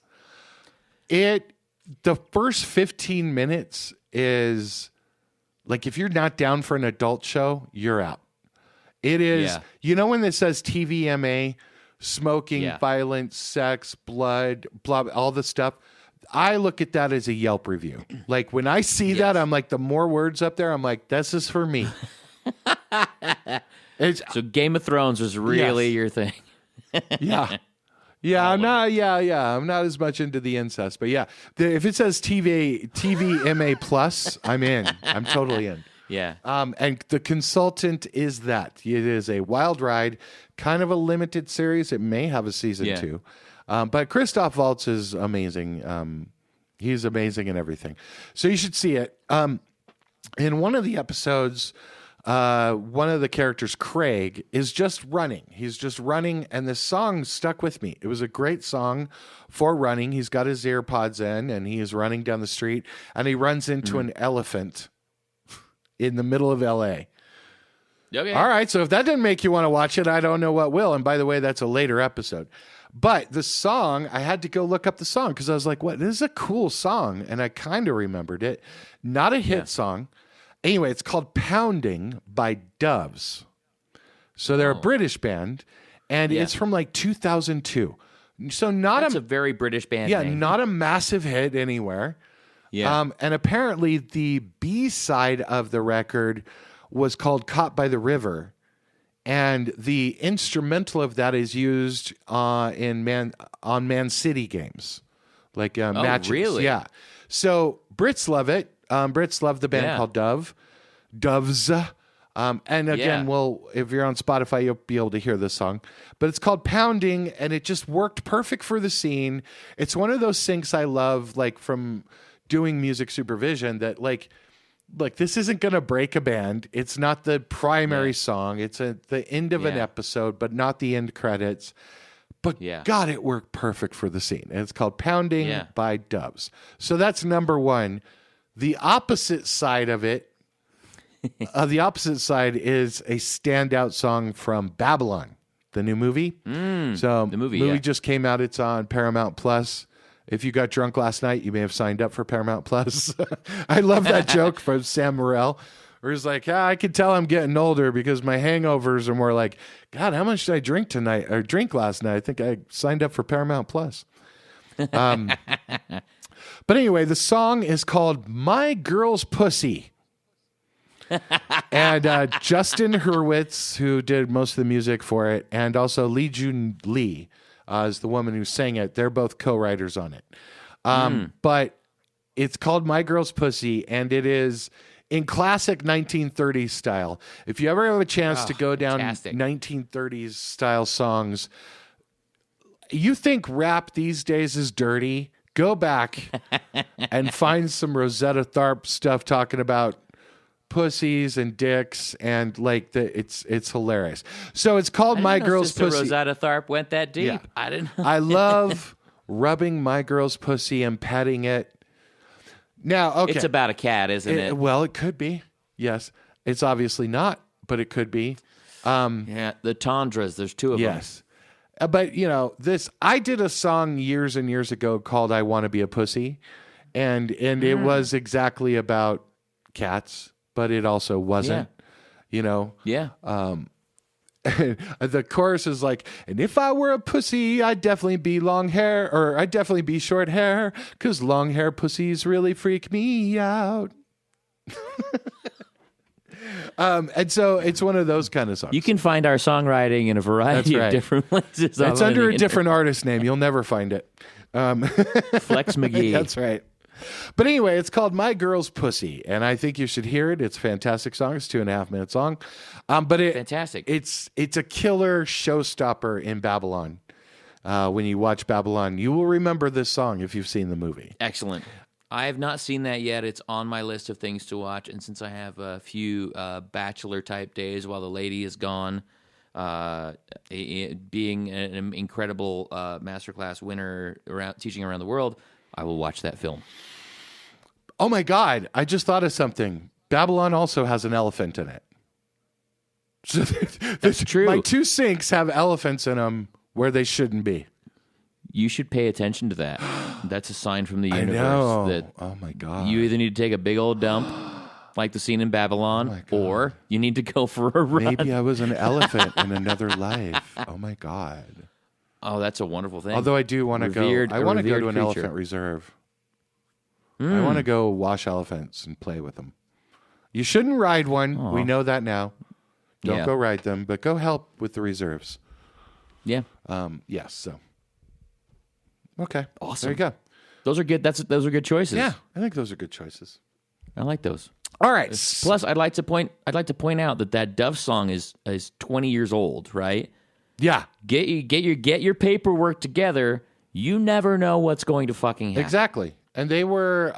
The first 15 minutes is like, if you're not down for an adult show, you're out. It is, when it says TVMA, smoking, violence, sex, blood, blah, all the stuff. I look at that as a Yelp review. Like when I see that, I'm like, the more words up there, I'm like, this is for me. So Game of Thrones was really your thing. Yeah. I'm not as much into the incest, but if it says TVMA plus, I'm in. I'm totally in. Yeah. And The Consultant is that. It is a wild ride, kind of a limited series. It may have a season 2. But Christoph Waltz is amazing. He's amazing in everything. So you should see it. In one of the episodes, one of the characters, Craig, is just running. He's just running, and the song stuck with me. It was a great song for running. He's got his ear pods in, and he is running down the street, and he runs into an elephant in the middle of L.A. Okay. All right, so if that didn't make you want to watch it, I don't know what will. And by the way, that's a later episode. But the song, I had to go look up the song because I was like, what? This is a cool song. And I kind of remembered it. Not a hit song. Anyway, it's called Pounding by Doves. So they're a British band, and it's from like 2002. So That's a very British band name. Not a massive hit anywhere. Yeah. And apparently the B side of the record was called Caught by the River. And the instrumental of that is used on Man City games, like matches. Really? Yeah. So Brits love it. Brits love the band called Doves. And again, if you're on Spotify, you'll be able to hear this song. But it's called Pounding, and it just worked perfect for the scene. It's one of those syncs I love, like from doing music supervision, that like this isn't going to break a band. It's not the primary song. It's the end of an episode, but not the end credits. But God, it worked perfect for the scene. And it's called Pounding by Doves. So that's number one. The opposite side of it, the opposite side is a standout song from Babylon, the new movie. So the movie just came out. It's on Paramount Plus. If you got drunk last night, you may have signed up for Paramount Plus. I love that joke from Sam Morril, where he's like, I can tell I'm getting older because my hangovers are more like, God, how much did I drink tonight or drink last night? I think I signed up for Paramount Plus. But anyway, the song is called My Girl's Pussy. And Justin Hurwitz, who did most of the music for it, and also Lee Jun Lee is the woman who sang it. They're both co-writers on it. But it's called My Girl's Pussy, and it is in classic 1930s style. If you ever have a chance to go down 1930s style songs, you think rap these days is dirty, go back and find some Rosetta Tharpe stuff talking about pussies and dicks, and like it's hilarious. So it's called My Girl's Pussy. Rosetta Tharpe went that deep. Yeah. I didn't. I love rubbing my girl's pussy and petting it. Now, okay, it's about a cat, isn't it? Well, it could be. Yes, it's obviously not, but it could be. The Tundras. There's two of them. Yes, but this. I did a song years and years ago called "I Want to Be a Pussy," and it was exactly about cats. But it also wasn't, Yeah. the chorus is like, and if I were a pussy, I'd definitely be long hair, or I'd definitely be short hair, because long hair pussies really freak me out. And so it's one of those kind of songs. You can find our songwriting in a variety of different places. It's under a different artist name. You'll never find it. Flex McGee. That's right. But anyway, it's called My Girl's Pussy, and I think you should hear it. It's a fantastic song. It's 2.5 minutes long. Fantastic. It's a killer showstopper in Babylon. When you watch Babylon, you will remember this song if you've seen the movie. Excellent. I have not seen that yet. It's on my list of things to watch, and since I have a few bachelor-type days while the lady is gone, being an incredible masterclass winner teaching around the world, I will watch that film. Oh my God, I just thought of something. Babylon also has an elephant in it. So That's true. My 2 sinks have elephants in them where they shouldn't be. You should pay attention to that. That's a sign from the I universe know. that Oh my God. you either need to take a big old dump, like the scene in Babylon, or you need to go for a run. Maybe I was an elephant in another life. Oh my God. Oh, that's a wonderful thing. Although I do want to go. I want to go to an elephant reserve. I want to go wash elephants and play with them. You shouldn't ride one. Aw. We know that now. Don't Yeah. go ride them, but go help with the reserves. Yeah. Yes. So. Okay. Awesome. There you go. Those are good. Those are good choices. Yeah, I think those are good choices. I like those. All right. Plus, I'd like to point out that Dove song is 20 years old, right? Yeah. Get your paperwork together. You never know what's going to fucking happen. Exactly. And they were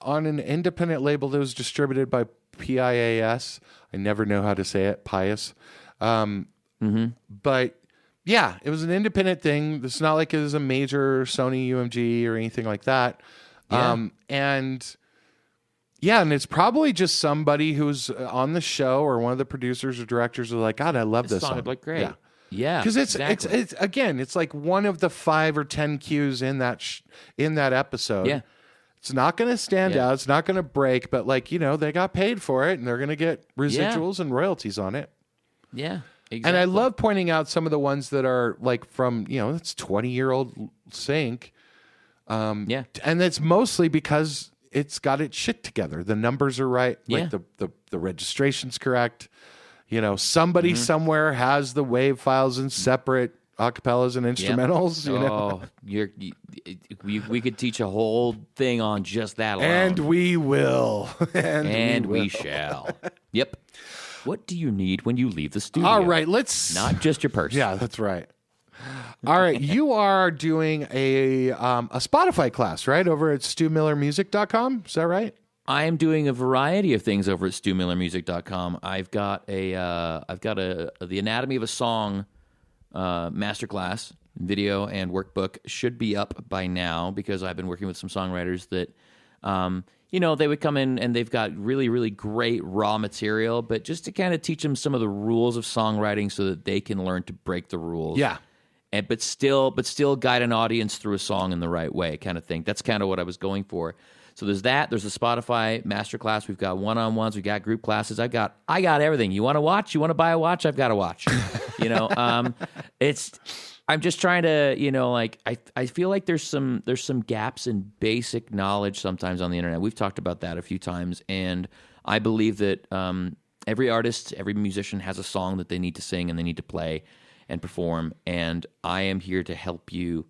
on an independent label that was distributed by PIAS. I never know how to say it. Pius. But yeah, it was an independent thing. It's not like it was a major Sony UMG or anything like that. Yeah. And it's probably just somebody who's on the show or one of the producers or directors are like, God, I love this song. Sounded like great. Yeah. Yeah, Because exactly. it's again, it's like one of the 5 or 10 cues in that episode. Yeah. It's not going to stand Yeah. out. It's not going to break, but they got paid for it and they're going to get residuals and royalties on it. Yeah, exactly. And I love pointing out some of the ones that are like from, it's 20-year-old sync. Yeah. And it's mostly because it's got its shit together. The numbers are right. Like the registration's correct. Somebody somewhere has the wave files in separate acapellas and instrumentals. We could teach a whole thing on just that alone. And we will. And we shall. Yep. What do you need when you leave the studio? All right, let's... Not just your purse. Yeah, that's right. All right, you are doing a Spotify class, right, over at StuMillerMusic.com. Is that right? I am doing a variety of things over at StuMillerMusic.com. I've got the Anatomy of a Song masterclass video and workbook should be up by now because I've been working with some songwriters that, they would come in and they've got really, really great raw material, but just to kind of teach them some of the rules of songwriting so that they can learn to break the rules. Yeah. But still guide an audience through a song in the right way, kind of thing. That's kind of what I was going for. So there's that. There's the Spotify masterclass. We've got one-on-ones. We've got group classes. I got everything. You want to watch? You want to buy a watch? I've got a watch. I'm just trying to, I feel like there's some gaps in basic knowledge sometimes on the internet. We've talked about that a few times, and I believe that every artist, every musician has a song that they need to sing and they need to play and perform, and I am here to help you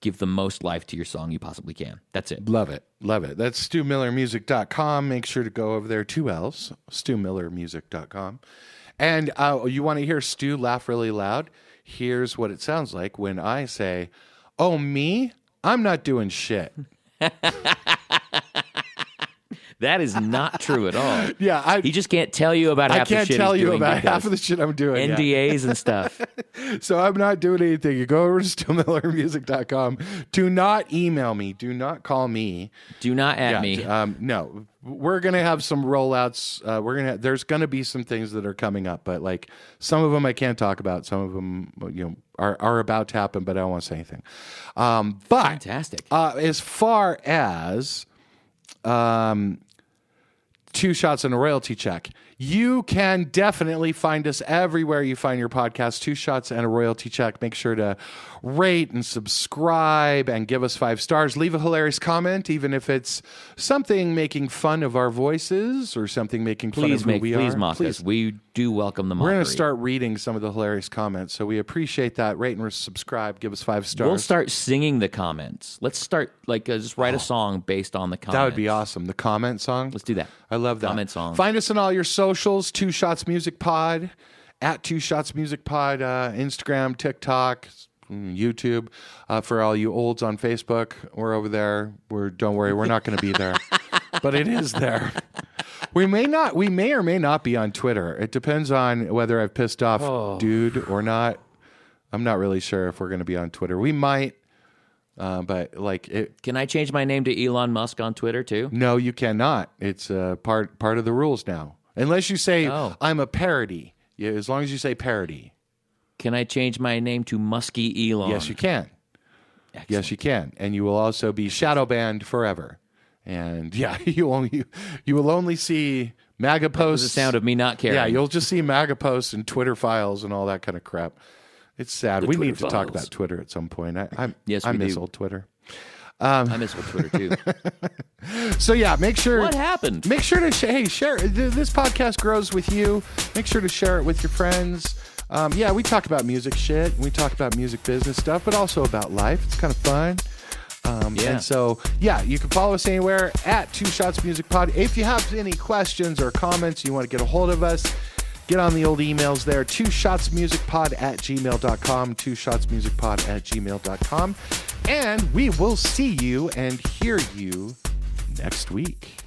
give the most life to your song you possibly can. That's it. Love it. Love it. That's StuMillerMusic.com. Make sure to go over there, 2 L's, StuMillerMusic.com. And you want to hear Stu laugh really loud? Here's what it sounds like when I say, oh, me? I'm not doing shit. That is not true at all. Yeah, he just can't tell you about half the shit I can't tell you about because half of the shit I'm doing. NDAs and stuff. So I'm not doing anything. You go over to StuMillerMusic.com. Do not email me. Do not call me. Do not add me. No, we're gonna have some rollouts. There's gonna be some things that are coming up, but like some of them I can't talk about. Some of them, are about to happen, but I don't want to say anything. But Fantastic. As far as 2 shots and a royalty check. You can definitely find us everywhere you find your podcast. 2 Shots and a royalty check. Make sure to rate and subscribe and give us 5 stars. Leave a hilarious comment, even if it's something making fun of our voices or something making fun of who we are. Please mock us. We do welcome the mockery. We're going to start reading some of the hilarious comments, so we appreciate that. Rate and subscribe. Give us 5 stars. We'll start singing the comments. Let's start, just write a song based on the comments. That would be awesome. The comment song. Let's do that. I love that. Comment song. Find us on all your socials, 2 Shots Music Pod, at 2 Shots Music Pod, Instagram, TikTok, YouTube. For all you olds on Facebook, we're over there. Don't worry, we're not going to be there, but it is there. We may or may not be on Twitter. It depends on whether I've pissed off dude or not. I'm not really sure if we're going to be on Twitter. We might, but Can I change my name to Elon Musk on Twitter too? No, you cannot. It's part of the rules now. Unless you say I'm a parody. Yeah, as long as you say parody. Can I change my name to Musky Elon? Yes, you can. Excellent. Yes, you can. And you will also be shadow banned forever. And yeah, you will only see MAGA posts. The sound of me not caring. Yeah, you'll just see MAGA posts and Twitter files and all that kind of crap. It's sad. We need to talk about Twitter at some point. I miss old Twitter. I miss old Twitter too. So yeah, make sure. What happened? Make sure to share. This podcast grows with you. Make sure to share it with your friends. Yeah, we talk about music shit. We talk about music business stuff, but also about life. It's kind of fun. And so, yeah, you can follow us anywhere at 2 Shots Music Pod. If you have any questions or comments, you want to get a hold of us, get on the old emails there, 2shotsmusicpod@gmail.com, 2shotsmusicpod@gmail.com. And we will see you and hear you next week.